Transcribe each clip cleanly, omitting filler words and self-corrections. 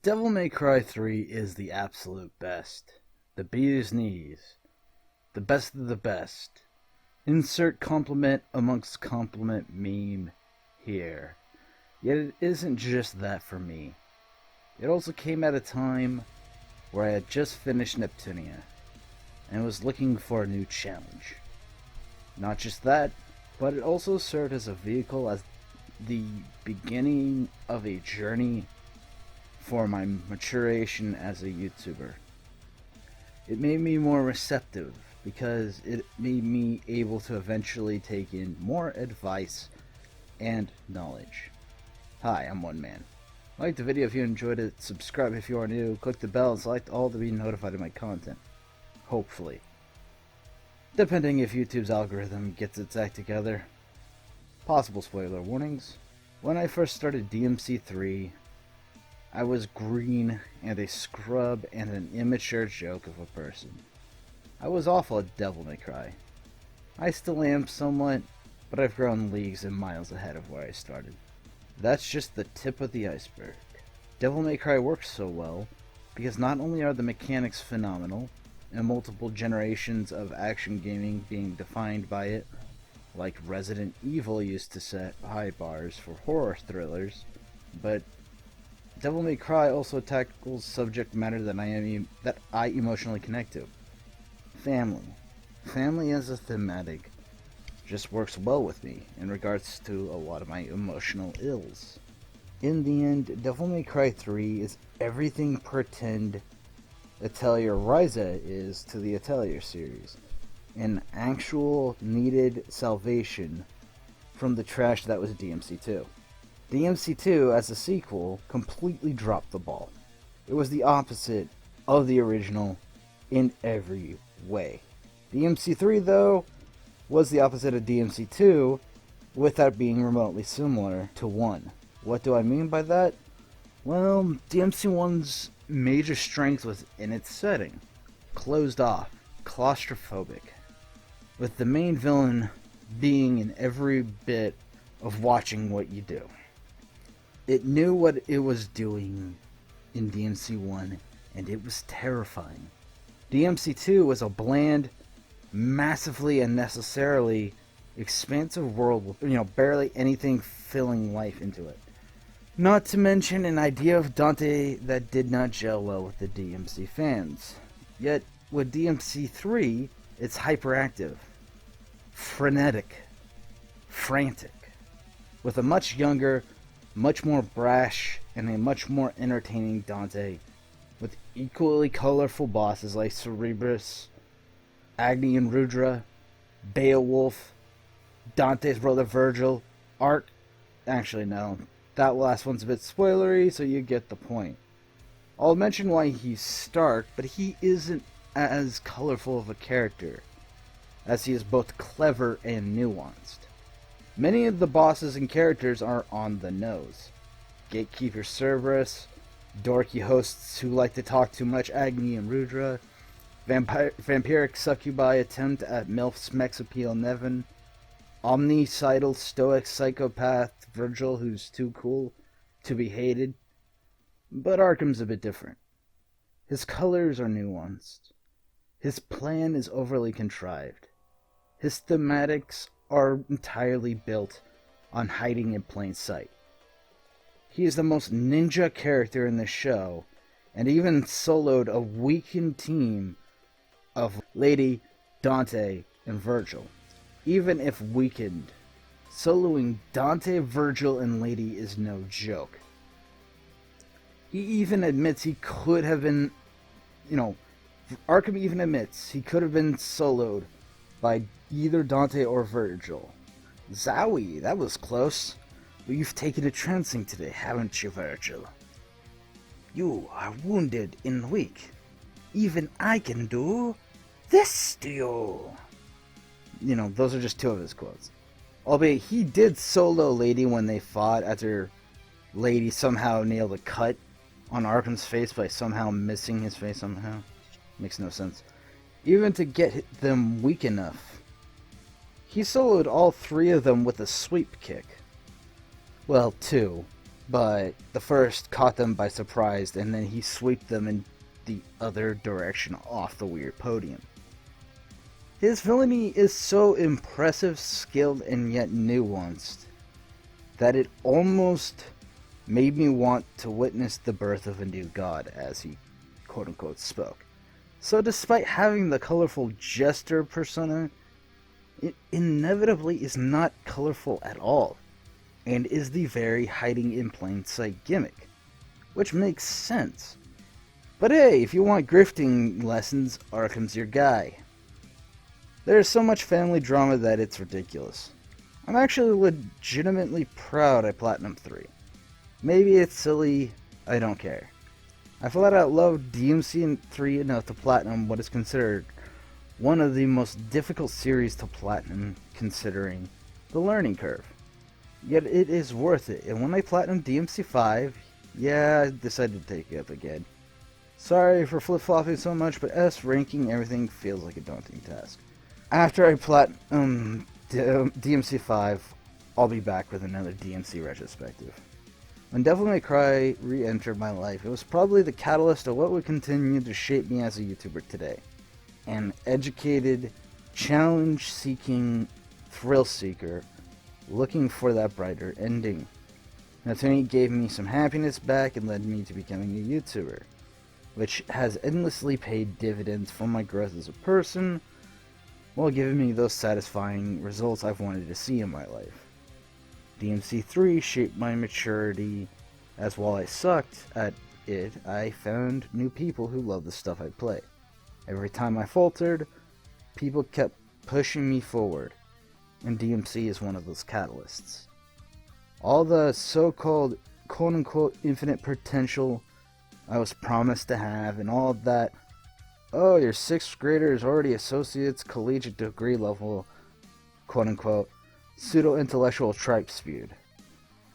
Devil May Cry 3 is the absolute best. The bee's knees. The best of the best. Insert compliment amongst compliment meme here. Yet it isn't just that for me. It also came at a time where I had just finished Neptunia and was looking for a new challenge. Not just that, but it also served as a vehicle as the beginning of a journey for my maturation as a YouTuber. It made me more receptive because it made me able to eventually take in more advice and knowledge. Hi, I'm One Man. Like the video if you enjoyed it, subscribe if you are new, click the bell and select all to be notified of my content. Hopefully. Depending if YouTube's algorithm gets its act together. Possible spoiler warnings. When I first started DMC3, I was green and a scrub and an immature joke of a person. I was awful at Devil May Cry. I still am somewhat, but I've grown leagues and miles ahead of where I started. That's just the tip of the iceberg. Devil May Cry works so well because not only are the mechanics phenomenal, and multiple generations of action gaming being defined by it, like Resident Evil used to set high bars for horror thrillers, but Devil May Cry also tackles subject matter that I emotionally connect to. Family. Family as a thematic just works well with me in regards to a lot of my emotional ills. In the end, Devil May Cry 3 is everything pretend Atelier Ryza is to the Atelier series. An actual needed salvation from the trash that was DMC2. DMC2, as a sequel, completely dropped the ball. It was the opposite of the original in every way. DMC3, though, was the opposite of DMC2 without being remotely similar to 1. What do I mean by that? Well, DMC1's major strength was in its setting. Closed off, claustrophobic, with the main villain being in every bit of watching what you do. It knew what it was doing in DMC1, and it was terrifying. DMC2 was a bland, massively and necessarily expansive world with, barely anything filling life into it. Not to mention an idea of Dante that did not gel well with the DMC fans. Yet, with DMC3, it's hyperactive, frenetic, frantic, with a much younger, much more brash, and a much more entertaining Dante, with equally colorful bosses like Cerebrus, Agni and Rudra, Beowulf, Dante's brother Virgil, Actually, no. That last one's a bit spoilery, so you get the point. I'll mention why he's Stark, but he isn't as colorful of a character, as he is both clever and nuanced. Many of the bosses and characters are on the nose. Gatekeeper Cerberus, dorky hosts who like to talk too much Agni and Rudra, vampiric succubi attempt at MILF's Mex appeal Nevin, omnicidal stoic psychopath Virgil who's too cool to be hated. But Arkham's a bit different. His colors are nuanced. His plan is overly contrived. His thematics are entirely built on hiding in plain sight. He is the most ninja character in the show, and even soloed a weakened team of Lady, Dante, and Virgil. Even if weakened, soloing Dante, Virgil, and Lady is no joke. He even admits he could have been, Arkham even admits he could have been soloed by either Dante or Virgil. Zowie, that was close. But you've taken a trancing today, haven't you, Virgil? You are wounded and weak. Even I can do this to you. Those are just two of his quotes. Albeit he did solo Lady when they fought after Lady somehow nailed a cut on Arkham's face by somehow missing his face somehow. Makes no sense. Even to get them weak enough. He soloed all three of them with a sweep kick. Well, two. but the first caught them by surprise, and then he swept them in the other direction off the weird podium. His villainy is so impressive, skilled, and yet nuanced that it almost made me want to witness the birth of a new god, as he quote-unquote spoke. So despite having the colorful jester persona, it inevitably is not colorful at all, and is the very hiding in plain sight gimmick, which makes sense. But hey, if you want grifting lessons, Arkham's your guy. There is so much family drama that it's ridiculous. I'm actually legitimately proud I Platinum 3. Maybe it's silly, I don't care. I flat out love DMC 3 enough to platinum what is considered one of the most difficult series to platinum considering the learning curve. Yet it is worth it, and when I platinum DMC 5, yeah, I decided to take it up again. Sorry for flip-flopping so much, but S ranking everything feels like a daunting task. After I platinum DMC 5, I'll be back with another DMC retrospective. When Devil May Cry re-entered my life, it was probably the catalyst of what would continue to shape me as a YouTuber today. An educated, challenge-seeking thrill seeker looking for that brighter ending. Natsuki gave me some happiness back and led me to becoming a YouTuber, which has endlessly paid dividends for my growth as a person, while giving me those satisfying results I've wanted to see in my life. DMC 3 shaped my maturity, as while I sucked at it, I found new people who loved the stuff I play. Every time I faltered, people kept pushing me forward, and DMC is one of those catalysts. All the so-called quote-unquote infinite potential I was promised to have, and all of that, oh, your 6th grader is already associate's collegiate degree level, quote-unquote, pseudo-intellectual tripe spewed,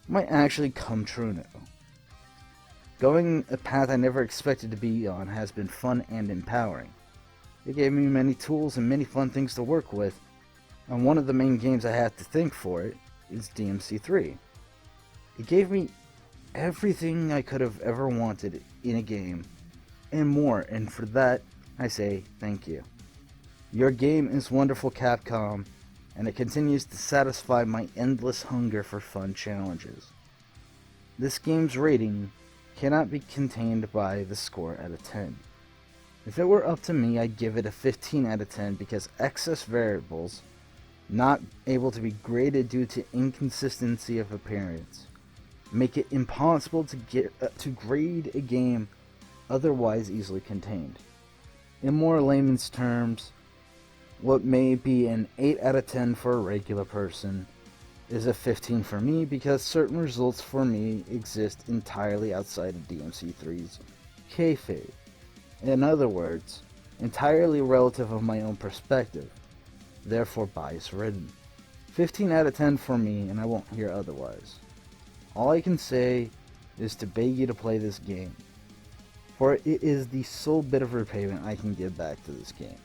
might actually come true now. Going a path I never expected to be on has been fun and empowering. It gave me many tools and many fun things to work with, and one of the main games I had to think for it is DMC 3. It gave me everything I could have ever wanted in a game, and more, and for that, I say thank you. Your game is wonderful, Capcom, and it continues to satisfy my endless hunger for fun challenges. This game's rating cannot be contained by the score out of 10. If it were up to me, I'd give it a 15 out of 10 because excess variables, not able to be graded due to inconsistency of appearance, make it impossible to grade a game otherwise easily contained. In more layman's terms, what may be an 8 out of 10 for a regular person is a 15 for me because certain results for me exist entirely outside of DMC3's kayfabe. In other words, entirely relative of my own perspective, therefore bias-ridden. 15 out of 10 for me, and I won't hear otherwise. All I can say is to beg you to play this game, for it is the sole bit of repayment I can give back to this game.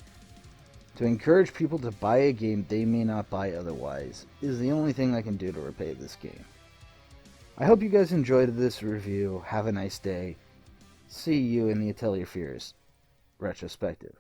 To encourage people to buy a game they may not buy otherwise is the only thing I can do to repay this game. I hope you guys enjoyed this review. Have a nice day. See you in the Atelier Fears retrospective.